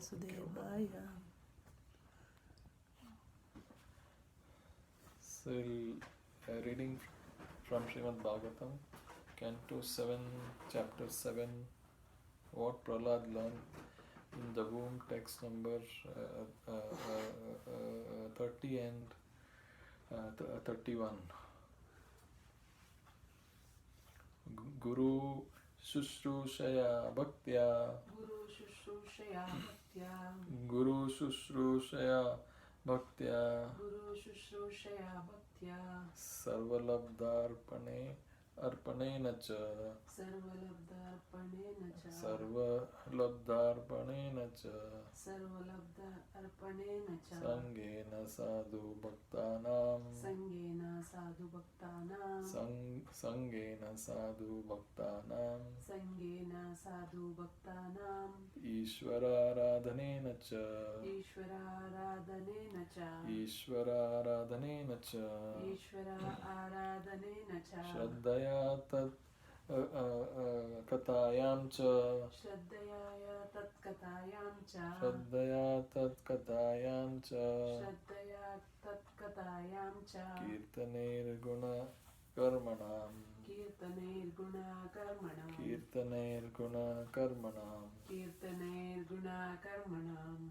Vasudevaya. So, reading from Srimad Bhagavatam, Canto 7, Chapter 7, what Prahalad learned in the womb, text number 30 and 31. Guru Shushrooshaya Bhaktya Guru Shushrooshaya Bhaktya Guru Shushrooshaya Bhaktya Guru Shushrooshaya Bhaktya Sarvalabdharpane Arpanena cha Sarvalabdharpanena cha Sarvalabdharpanena cha Sarvalabdharpanena cha Sangena sadhu bhaktanam Sangena sadhu bhaktanam Sangena sadhu bhaktanam Sangena sadhu bhaktanam Ishvararadhanena cha Ishvararadhanena cha Ishvararadhanena cha Ishvara aradhanena cha Shraddhaya tat katayam cha Shraddhaya tat katayam cha Shraddhaya tat katayam cha Shraddhaya tat katayam cha Kirtaner guna karmanam Kirtaner guna karmanam Kirtaner guna karmanam Kirtaner guna karmanam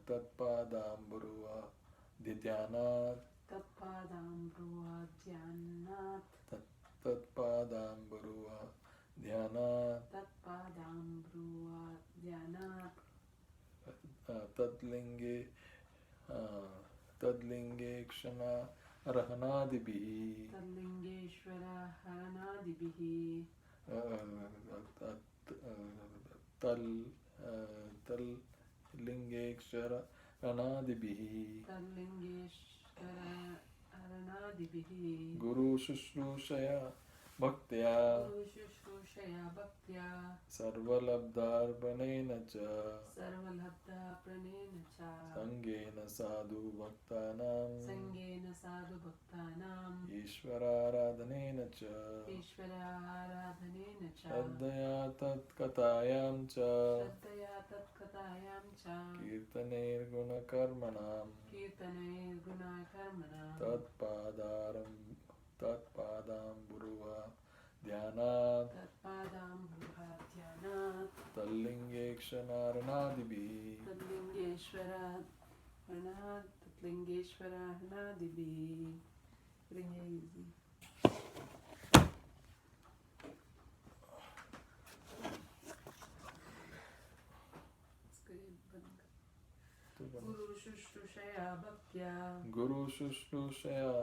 Tatpadam Buruva Didyanat Tatpadam Bruva Dhyanat Tatpadam Buruva Dhyanat Tatpadam Bruva Dhyanat Tadlinge Kshana Rahanadibhi Tallingeshvara Haranadibihi Lingekshara Anadibihi Tallingeshvara Haranadibihi Guru Shushrooshaya Bhaktya Guru Shushrooshaya Bhaktya Sarvalabdharpanena cha Sarvalabdha Pranena cha Sangena sadhu bhaktanam Sangena sadhu bhaktanam Ishvararadhanena cha Ishvara aradhanena cha Shraddhaya tat katayam cha Shraddhaya tat katayam cha Kirtaner guna karmanam Kirtaner guna karmanam Tatpadam Buruva Dhyanat Tatpadam Bruha Dhyanat Tallingekshanaranadibi Tallingeshvara Hanad Tatlingeshvara Hanadibi. Getting easy. Guru Shushrooshaya Bhaktya Guru Shushrooshaya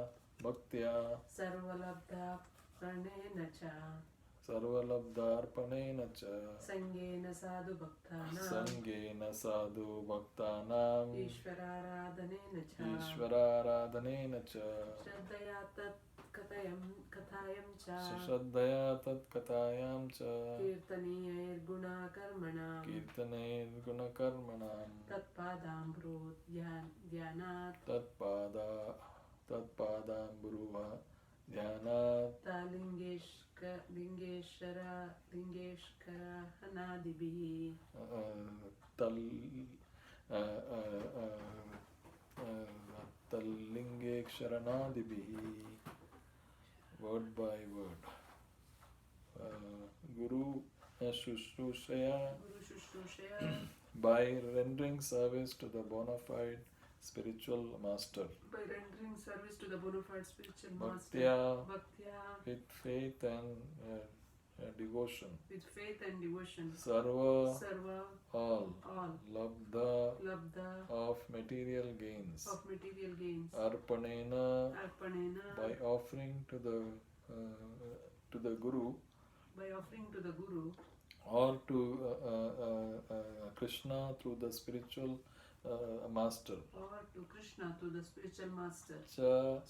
Bhaktya Sarvalabdha Pranena cha Sarvalabdharpanena cha Sangena sadhu bhaktanam Sangena sadhu bhaktanam Ishvararadhanena cha Ishvararadhanena cha Shraddhaya tat katayam cha Shraddhaya tat katayam cha Kirtaniyair guna karmanam Kirtaner guna karmanam Tatpadam bro dhyanat Tatpadam Buruva Dhyanat Lingeshkara Hanadibihi Tallingeksharanadibihi. Word by word. Guru Shushrooshaya, Guru Shushrooshaya by rendering service to the bona fide spiritual master. By rendering service to the bona fide spiritual master Bhaktya, with faith and devotion. With faith and devotion. Sarva, all. Labdha of material gains. Arpanena, by offering to the Guru. By offering to the Guru. Or to Krishna through the spiritual master. Or to Krishna through the spiritual master. Cha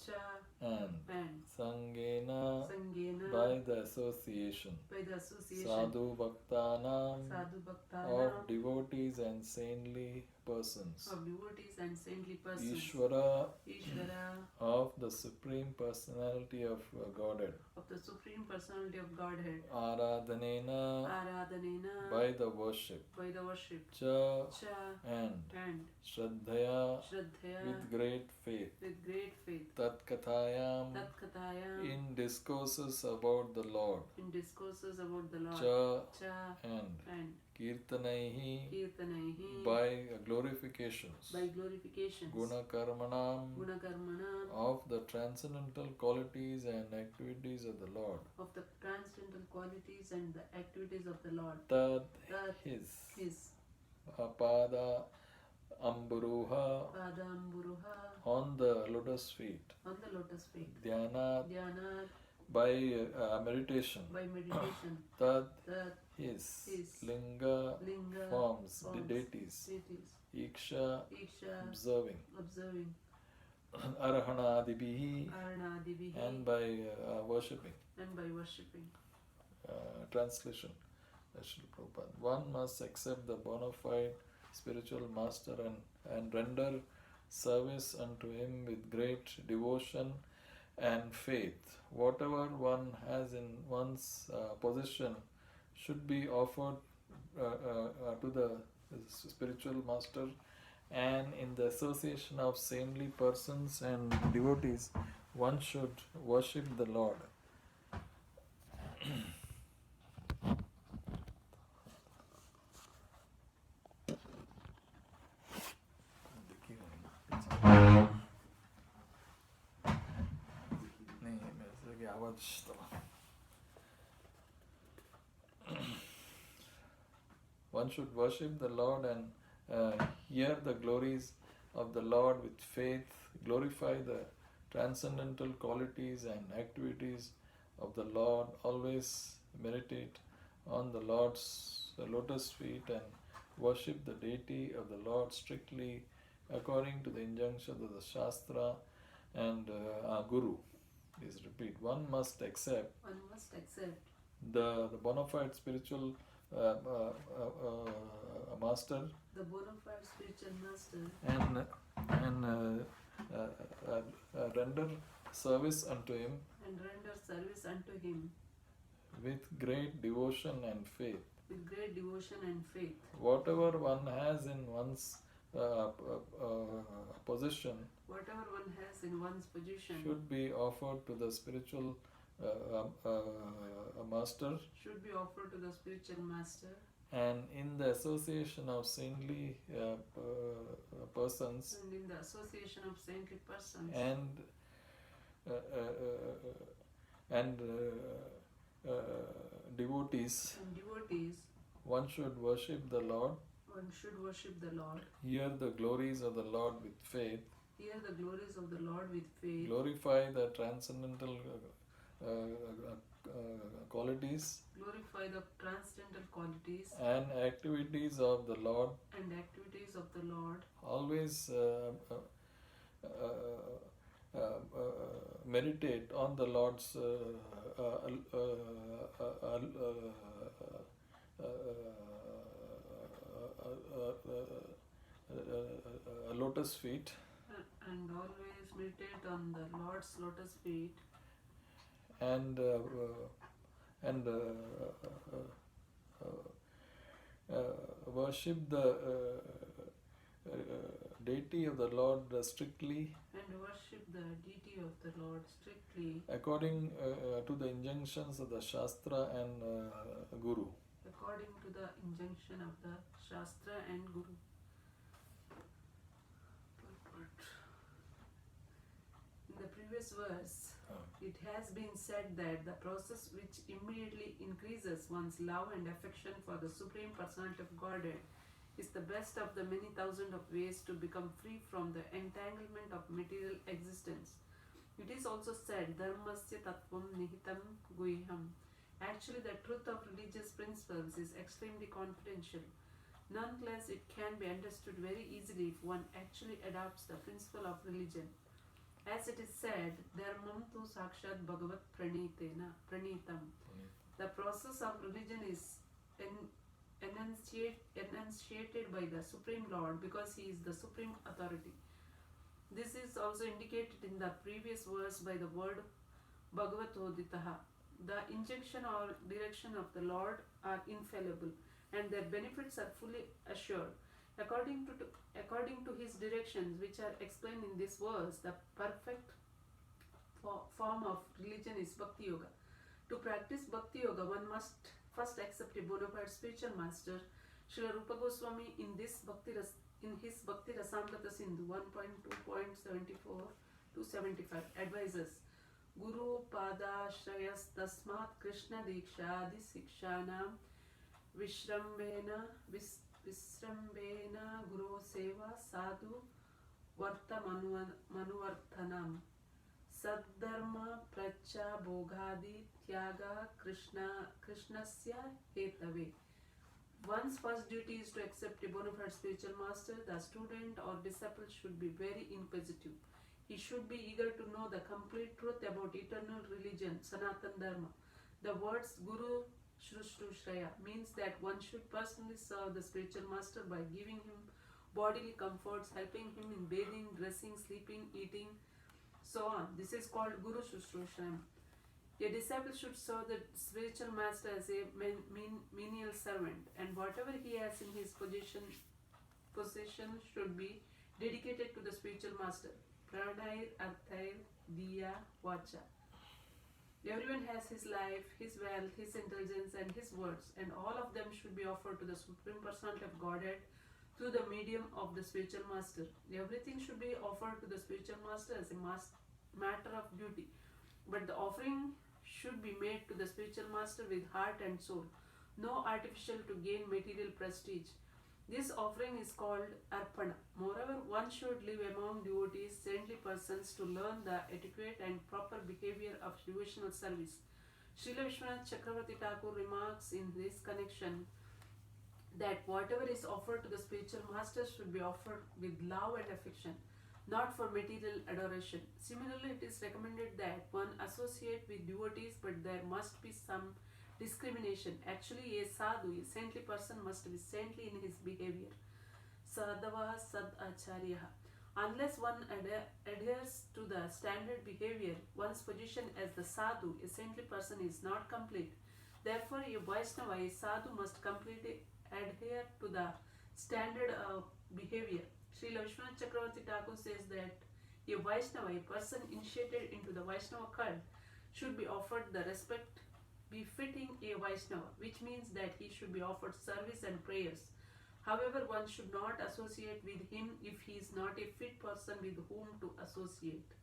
and Sangena, by the association. Sadhu Bhaktanam, of devotees and saintly persons, of devotees and saintly persons, Ishvara Ishvara, of the Supreme Personality of Godhead, of the Supreme Personality of Godhead, Aradhanena, Aradhanena, by the worship, by the worship, Cha, Cha, and and Shraddhaya, Shraddhaya, with great faith, with great faith, Tat Kathayam, Tat Kathayam, in discourses about the Lord, in discourses about the Lord, Cha, Cha, and and Kirtanaihi, Kirtanaihi, by glorifications, by glorifications, Gunakarmanam, Gunakarmanam, of the transcendental qualities and activities of the Lord, of the transcendental qualities and the activities of the Lord, Tad that His His Amburuha, Padamburuha, on the lotus feet, on the lotus feet, Dhyana, Dhyana, by meditation, by meditation, Tad that His His Linga, Linga, forms, forms, deities, deities, Iksha, Iksha, observing, observing, Arahanadibihi, Aranadibihi, and by worshipping. and by worshipping. Translation. Srila Prabhupada. One must accept the bona fide spiritual master and render service unto him with great devotion and faith. Whatever one has in one's possession should be offered to the spiritual master, and in the association of saintly persons and devotees, one should worship the Lord. नहीं मेरे से की आवाज तो one should worship the Lord and hear the glories of the Lord with faith, glorify the transcendental qualities and activities of the Lord, always meditate on the Lord's lotus feet and worship the deity of the Lord strictly according to the injunctions of the Shastra and our Guru. Please repeat. One must accept the bona fide spiritual master, The bona fide spiritual master, and render service unto him and render service unto him with great devotion and faith. with great devotion and faith. Whatever one has in one's possession Whatever one has in one's possession should be offered to the spiritual master, should be offered to the spiritual master, and in the association of saintly persons and in the association of saintly persons, and devotees, one should worship the Lord, one should worship the Lord, hear the glories of the Lord with faith, hear the glories of the Lord with faith, glorify the transcendental qualities glorify the transcendental qualities and activities of the Lord, and activities of the Lord, always meditate on the Lord's lotus feet, and always meditate on the Lord's lotus feet, and worship the deity of the Lord strictly and worship the deity of the Lord strictly according to the injunctions of the Shastra and Guru. according to the injunction of the Shastra and Guru. In the previous verse, it has been said that the process which immediately increases one's love and affection for the Supreme Personality of Godhead is the best of the many thousand of ways to become free from the entanglement of material existence. It is also said, Dharmasya Tattvam Nihitam Guiham. Actually, the truth of religious principles is extremely confidential. Nonetheless, it can be understood very easily if one actually adopts the principle of religion. As it is said, Dharmam tu sakshat bhagavat pranitam. The process of religion is enunciated by the Supreme Lord because he is the supreme authority. This is also indicated in the previous verse by the word Bhagavatoditaha. The injunction or direction of the Lord are infallible and their benefits are fully assured. According to his directions, which are explained in this verse, the perfect form of religion is Bhakti Yoga. To practice Bhakti Yoga, one must first accept a bona fide spiritual master. Srila Rupa Goswami in his Bhakti Rasamrita Sindhu 1.2.74 to 75 advises Guru Pada Shrayas Tasmat Krishna Diksha Adi Sikshanam Vishrambena Guru Seva Sadhu Varta Manuvarthanam Saddharma Pracha Bhogadi Tyaga Krishnasya Hetave. One's first duty is to accept a bona fide spiritual master. The student or disciple should be very inquisitive. He should be eager to know the complete truth about eternal religion, Sanatan Dharma. The words Guru Shrushtushraya means that one should personally serve the spiritual master by giving him bodily comforts, helping him in bathing, dressing, sleeping, eating, so on. This is called Guru Shrushtushraya. A disciple should serve the spiritual master as a menial servant, and whatever he has in his possession should be dedicated to the spiritual master. Pranayir, Arthair, Diya, Vacha. Everyone has his life, his wealth, his intelligence, and his words, and all of them should be offered to the Supreme Personality of Godhead through the medium of the spiritual master. Everything should be offered to the spiritual master as a matter of duty, but the offering should be made to the spiritual master with heart and soul, no artificial to gain material prestige. This offering is called Arpana. Moreover, one should live among devotees, saintly persons, to learn the adequate and proper behavior of devotional service. Srila Vishwanath Chakravarti Thakur remarks in this connection that whatever is offered to the spiritual master should be offered with love and affection, not for material adoration. Similarly, it is recommended that one associate with devotees, but there must be some discrimination. Actually, a sadhu, a saintly person, must be saintly in his behavior. Sadhava sad acharya. Unless one adheres to the standard behavior, one's position as the sadhu, a saintly person, is not complete. Therefore, a Vaishnava, a sadhu, must completely adhere to the standard behavior. Srila Vishwanath Chakravarti Thakur says that a Vaishnava, a person initiated into the Vaishnava cult, should be offered the respect befitting a Vaishnava, which means that he should be offered service and prayers. However, one should not associate with him if he is not a fit person with whom to associate.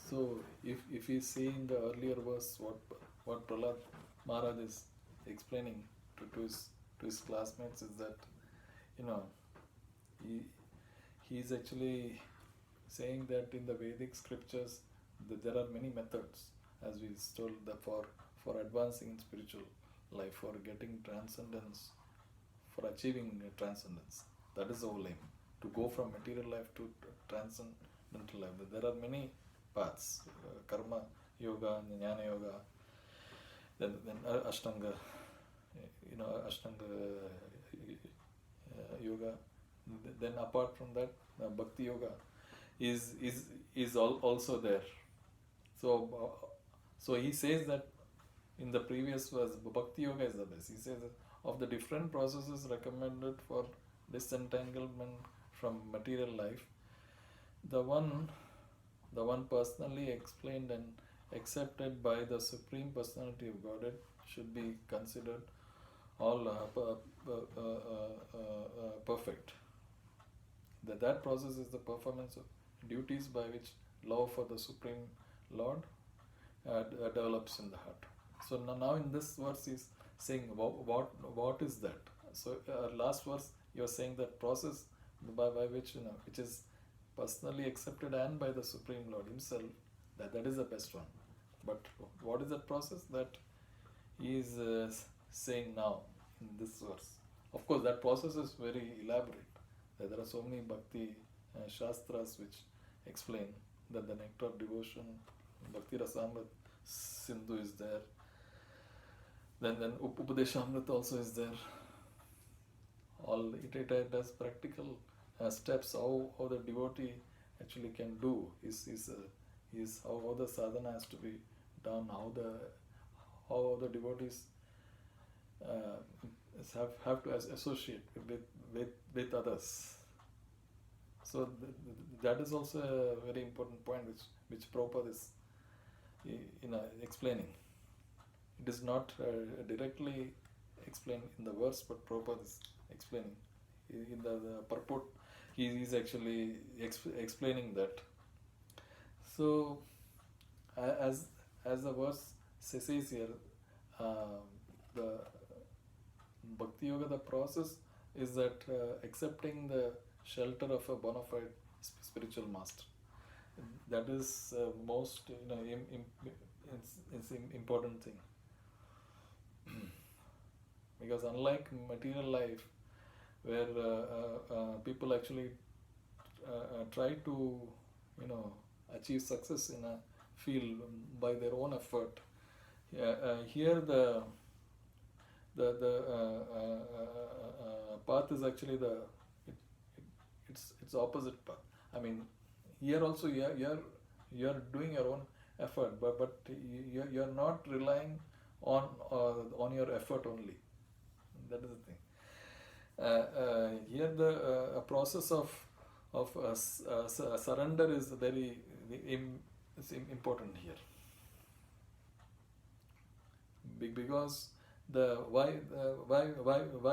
So if we see in the earlier verse what Prahalad Maharaj is explaining to his classmates is that he is actually saying that in the Vedic scriptures that there are many methods, as we told, that for advancing in spiritual life, for getting transcendence, for achieving transcendence. That is the whole aim, to go from material life to transcendental life. There are many paths, karma yoga, jnana yoga, then ashtanga, ashtanga yoga. Then apart from that, bhakti yoga is also there. So he says that in the previous verse, bhakti yoga is the best. He says that of the different processes recommended for disentanglement from material life, the one personally explained and accepted by the Supreme Personality of Godhead should be considered all perfect. That process is the performance of duties by which love for the Supreme Lord develops in the heart. So now in this verse he is saying what is that. So last verse you're saying that process by which, which is personally accepted and by the Supreme Lord Himself, that is the best one. But what is that process that he is saying now in this verse? Of course, that process is very elaborate. There are so many bhakti shastras which explain that the nectar of devotion, Bhakti Rasamrit Sindhu is there. Then Upadeshamrit also is there. All it has practical steps how the devotee actually can do is how the sadhana has to be done, how the devotees have to associate with others. So that is also a very important point which Prabhupada is explaining. It is not directly explained in the verse, but Prabhupada is explaining. In the purport, he is actually explaining that. So, as the verse says here, the Bhakti Yoga, the process is that accepting the shelter of a bona fide spiritual master. That is most it's important thing. Because unlike material life, where people actually try to achieve success in a field by their own effort, here the path is actually it's opposite path. I mean, here also you are doing your own effort, but you are not relying on your effort only. That is the thing. Here the process of surrender is very important here, because why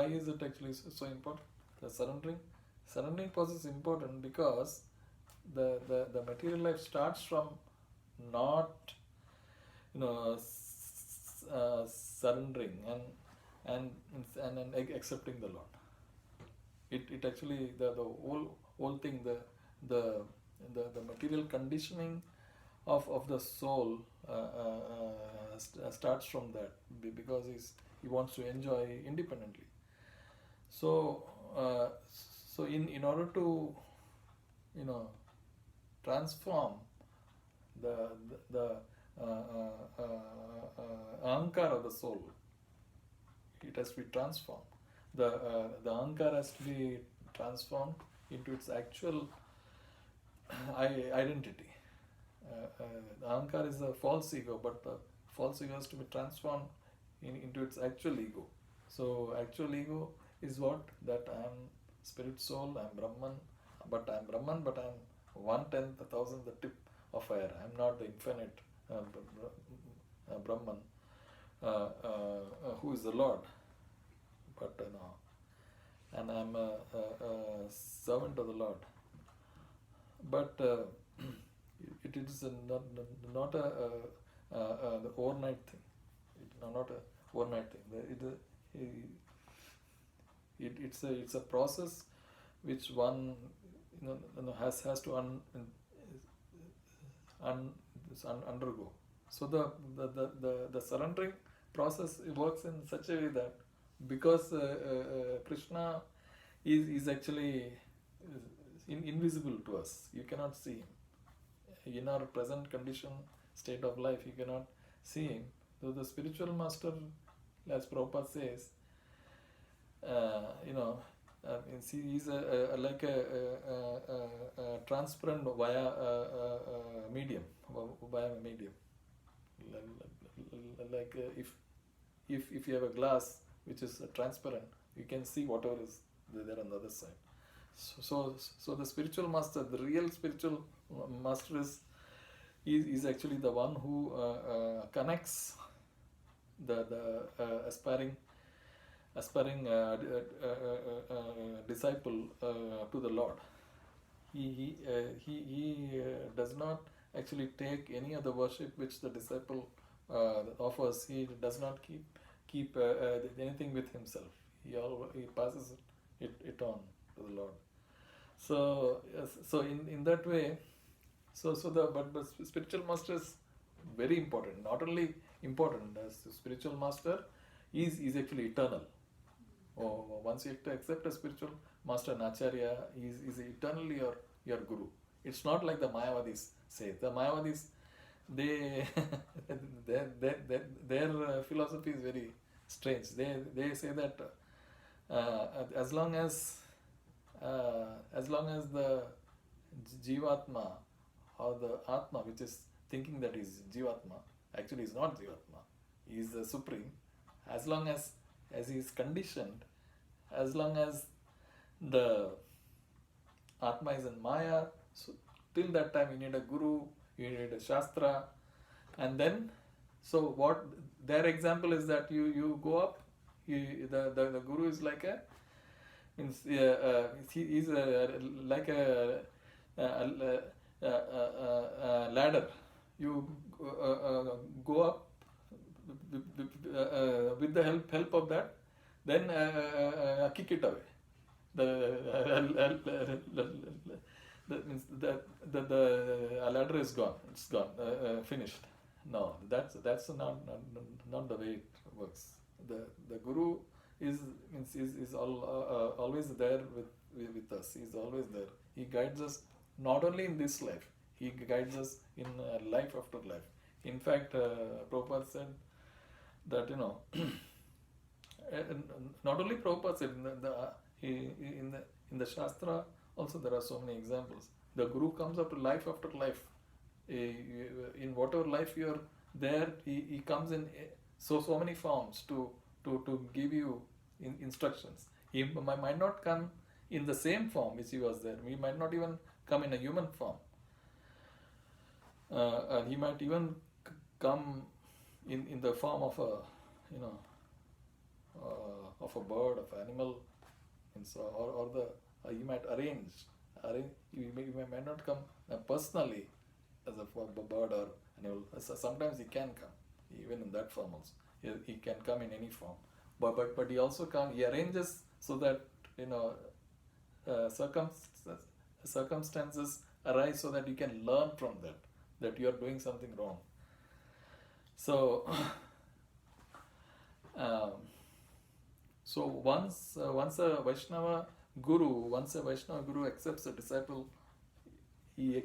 is it actually so important? The surrendering process is important because the material life starts from not surrendering and accepting the Lord. It actually the whole thing, the material conditioning of the soul starts from that, because he wants to enjoy independently. So in order to transform the ahankara of the soul, it has to be transformed. The ahankara has to be transformed into its actual identity. The ahankara is a false ego, but the false ego has to be transformed into its actual ego. So actual ego is what? That I am spirit soul, I am Brahman, but I am 1/10, 1,000 the tip of air. I am not the infinite Brahman, who is the Lord. But and I am a servant of the Lord. But it is not the overnight thing. It's not a overnight thing. It's a process which one has to undergo. So the surrendering process works in such a way that, because Krishna is actually invisible to us, you cannot see him. In our present condition, state of life, you cannot see him. So the spiritual master, as Prabhupada says, he's like a transparent via medium. Like if you have a glass which is transparent, you can see whatever is there on the other side. So the spiritual master, the real spiritual master is actually the one who connects the aspiring disciple to the Lord. He does not actually take any other worship which the disciple offers. He does not keep anything with himself. He passes it it on to the Lord. So yes, so in that way, but spiritual master is very important. Not only important, as the spiritual master is actually eternal. Once you have to accept a spiritual master, an acharya, is eternally your guru. It's not like the Mayavadis say. The Mayavadis, they their philosophy is very strange. They say that as long as the Jivatma or the Atma, which is thinking that is Jivatma, actually is not Jivatma, he is the Supreme. As long as he is conditioned, as long as the Atma is in Maya, so till that time you need a Guru, you need a Shastra, and then, so what their example is that you go up, the Guru is like a, means he is like a ladder. You go up with the help of that, then kick it away. That means the ladder is gone. It's gone. Finished. No, that's not the way it works. The Guru is always there with us. He's always there. He guides us not only in this life. He guides us in life after life. In fact, Prabhupada said that not only Prabhupada said in the Shastra also there are so many examples. The Guru comes up to life after life. In whatever life you are there, he comes in so many forms to give you instructions. He might not come in the same form which he was there. He might not even come in a human form. He might even come in the form of a of a bird, of animal, and so he might arrange. He might not come personally as a bird or animal. Sometimes he can come even in that form also. He can come in any form, but he also he arranges so that circumstances arise so that you can learn from that you are doing something wrong. So so once a Vaishnava Guru accepts a disciple, he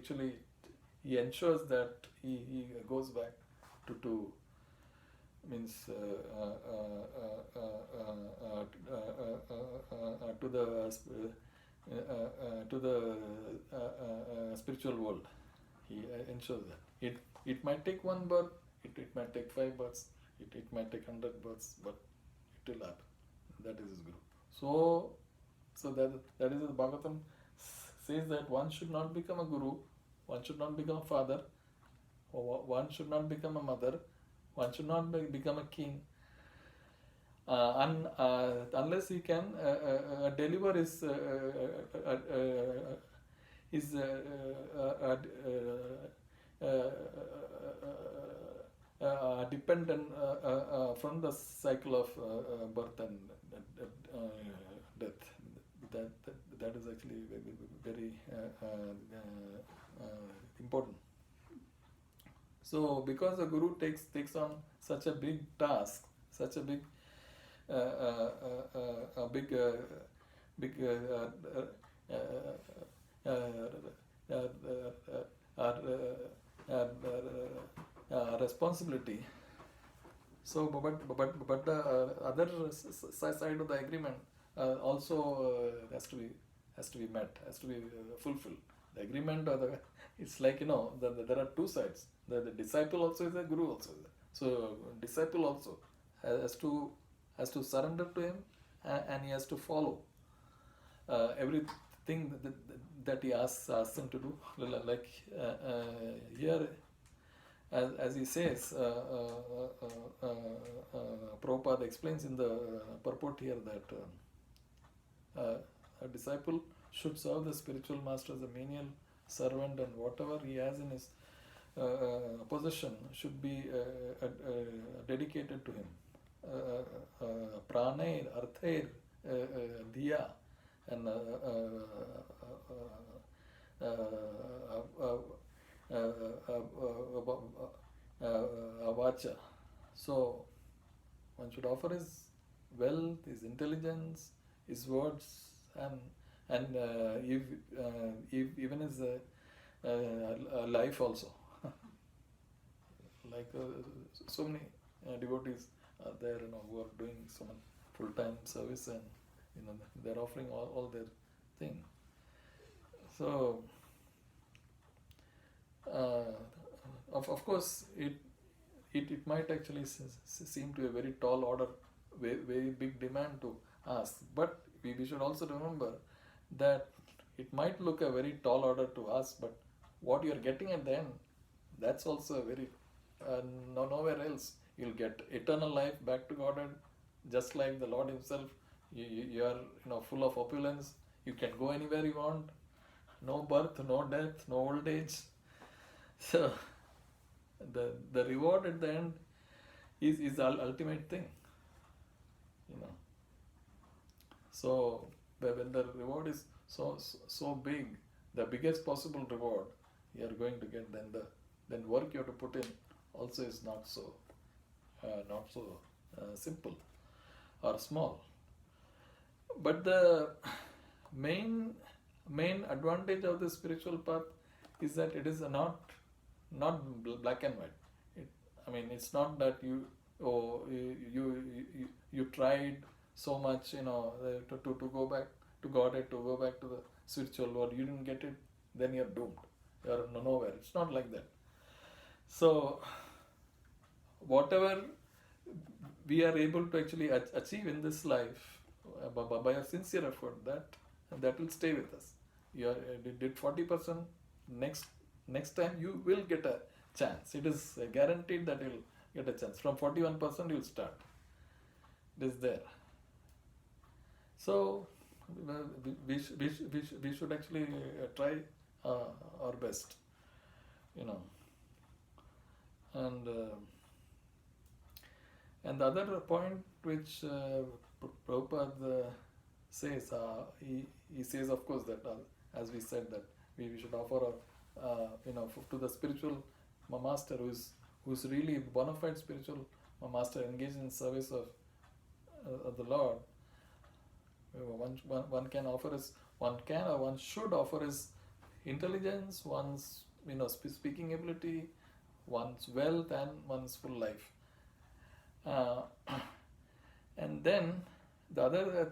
ensures that he goes back to means to the spiritual world. He ensures that it might take one birth, it might take 5 births, it might take 100 births, but it will happen. That is his Guru. So that is the Bhagavatam says that one should not become a Guru, one should not become a father, or one should not become a mother, one should not become a king, unless he can deliver his dependent from the cycle of birth and death. That is actually very important. So, because the Guru takes on such a big task, such a big responsibility. So, but the other side of the agreement also has to be met, has to be fulfilled. The agreement it's like there are two sides. The disciple also is a Guru also is there. So disciple also has to surrender to him, and he has to follow everything that he asks him to do. Like here, as he says, Prabhupada explains in the purport here that a disciple should serve the spiritual master as a menial servant, and whatever he has in his possession should be dedicated to him. Pranair, arthair, diya, and vacha. So one should offer his wealth, his intelligence, his words, and if even his life also. Like so many devotees are there, who are doing so much full-time service, and they're offering all their thing. So of course it might actually seem to a very tall order, very big demand to ask, but we should also remember that it might look a very tall order to ask, but what you are getting at the end, that's also a very nowhere else. You'll get eternal life back to Godhead, just like the Lord Himself. You are full of opulence. You can go anywhere you want. No birth, no death, no old age. So the reward at the end is the ultimate thing. So when the reward is so big, the biggest possible reward you are going to get, then work you have to put in also is not so simple or small. But the main advantage of the spiritual path is that it is not black and white. It's not that you tried so much, to go back to Godhead, to go back to the spiritual world. You didn't get it, then you're doomed. You're nowhere. It's not like that. So whatever we are able to actually achieve in this life by a sincere effort, that will stay with us. You did 40%. Next time you will get a chance. It is guaranteed that you'll get a chance. From 41% you'll start. It is there. So we should actually try our best, and the other point which Prabhupada says, he says, of course, that as we said, that we should offer to the spiritual master who's really bona fide spiritual master, engaged in service of the Lord. One can offer his, one should offer his intelligence, one's speaking ability, one's wealth, and one's full life. And then the other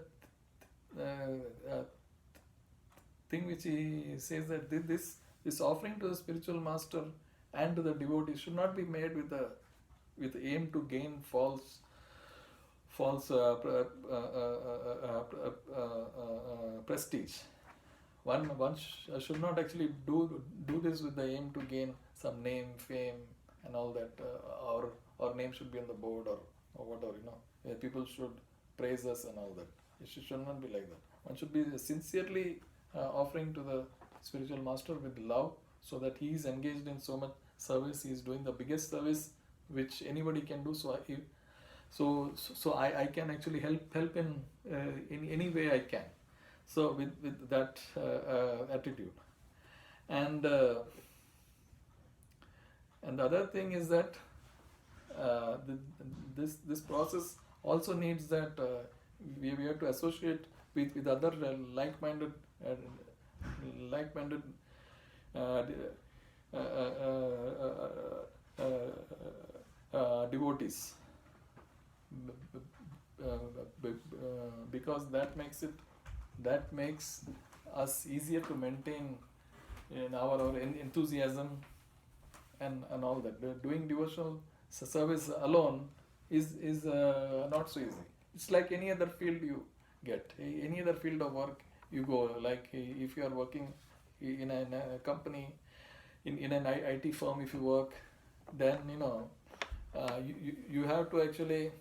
thing which he says, that this offering to the spiritual master and to the devotee should not be made with aim to gain false prestige. One should not actually do this with the aim to gain some name, fame, and all that. Our name should be on the board or whatever. People should praise us and all that. It should not be like that. One should be sincerely offering to the spiritual master with love, so that he is engaged in so much service. He is doing the biggest service which anybody can do. So I can actually help in any way I can. So with that attitude, and the other thing is that this process also needs that we have to associate with other like-minded devotees, because that makes us easier to maintain in our enthusiasm and all that. Doing devotional service alone is not so easy. It's like any other field you get, any other field of work you go. Like if you are working in a company, in an IT firm, if you work, then you have to actually,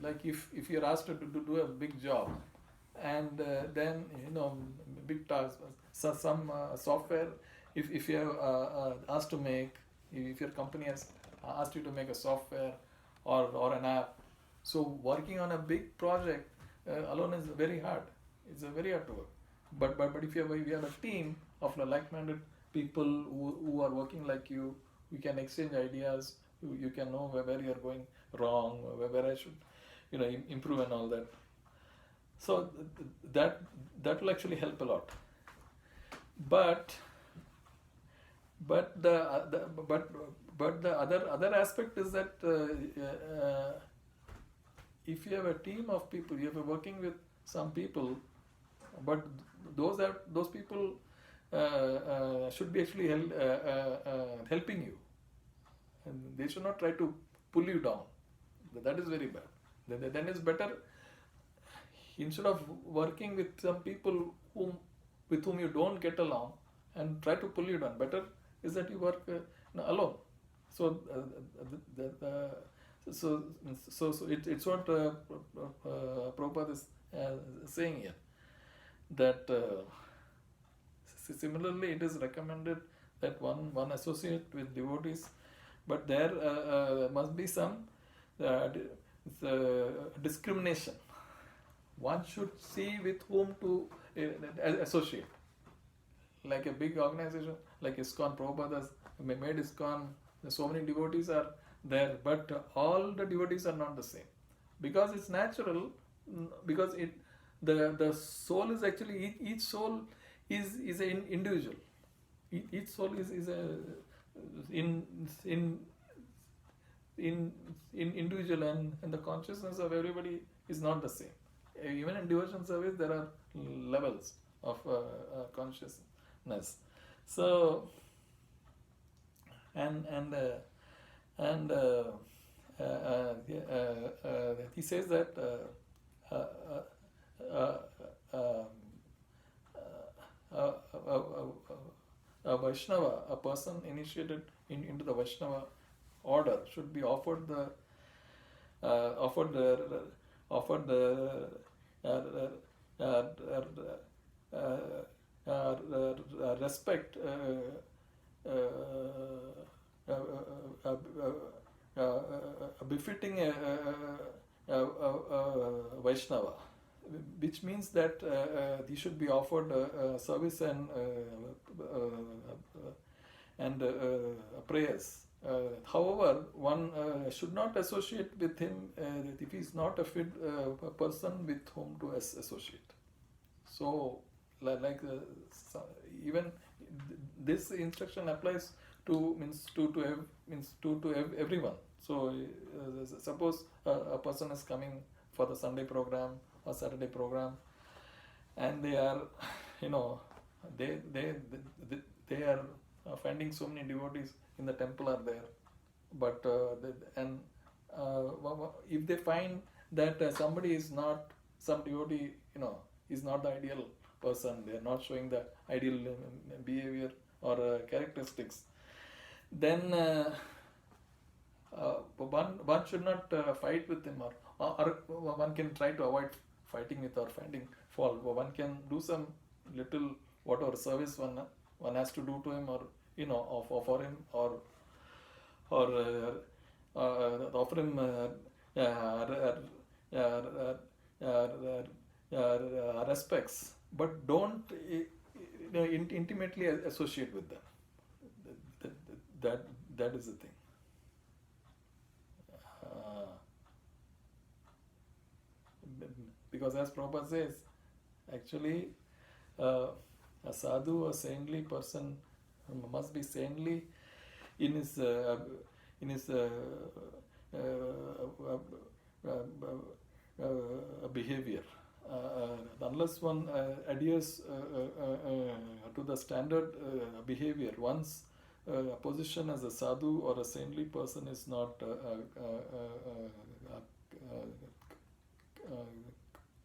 like if you're asked to do a big job, and then big task, some software, if you have asked to make, if your company has asked you to make a software or an app, so working on a big project alone is very hard. It's a very hard to work. But if you have a team of like-minded people who are working like you, we can exchange ideas. You can know where you are going wrong, where I should, improve and all that. So that will actually help a lot. But the other aspect is that if you have a team of people, you are working with some people, but those people should be actually helping you, and they should not try to pull you down. That is very bad. Then it's better, instead of working with some people with whom you don't get along and try to pull you down, better is that you work alone. So it's what Prabhupada is saying here, that similarly it is recommended that one associate with devotees, but there must be some discrimination. One should see with whom to associate. Like a big organization like ISKCON, Prabhupada has made ISKCON, so many devotees are there, but all the devotees are not the same, because it's natural, because the soul is actually, each soul is an individual. Each soul is a in individual, and the consciousness of everybody is not the same. Even in devotion service there are levels of consciousness. So he says that a Vaishnava, a person initiated into the Vaishnava order, should be offered respect befitting a Vaishnava, which means that he should be offered service and prayers. However, one should not associate with him if he is not a fit person with whom to associate. So, even this instruction applies to everyone. So, suppose a person is coming for the Sunday program or Saturday program, and they are, they are finding so many devotees in the temple are there, but if they find that somebody is not, some devotee is not the ideal person, they are not showing the ideal behavior or characteristics, then one should not fight with him, or one can try to avoid fighting with or finding fault. One can do some little whatever service one has to do to him, or offer him, or offer him respects, but don't intimately associate with them. That is the thing. Because as Prabhupada says, actually a sadhu, a saintly person, must be saintly in his behavior. Unless one adheres to the standard behavior, one's position as a sadhu or a saintly person is not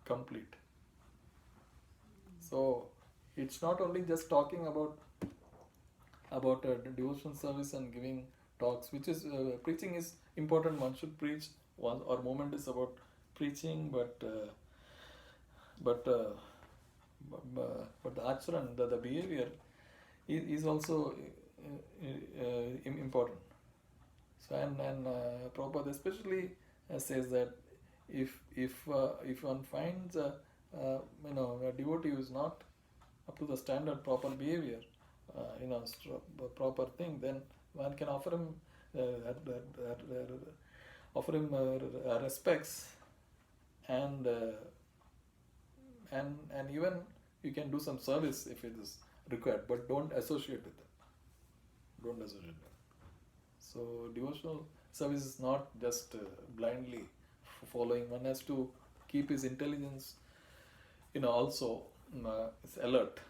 complete. So it's not only just talking about devotional service and giving talks, which is preaching is important. One should preach. Our movement is about preaching, but the acharan, the behavior is also important. So and Prabhupada especially says that if one finds a a devotee who is not up to the standard proper behavior, proper thing, then one can offer him respects, and even you can do some service if it is required, but don't associate with them. Don't associate with them. So devotional service is not just blindly following. One has to keep his intelligence, also is alert.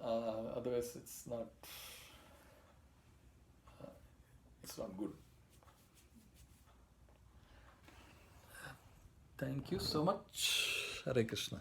Otherwise, it's not good. Thank you so much. Hare Krishna.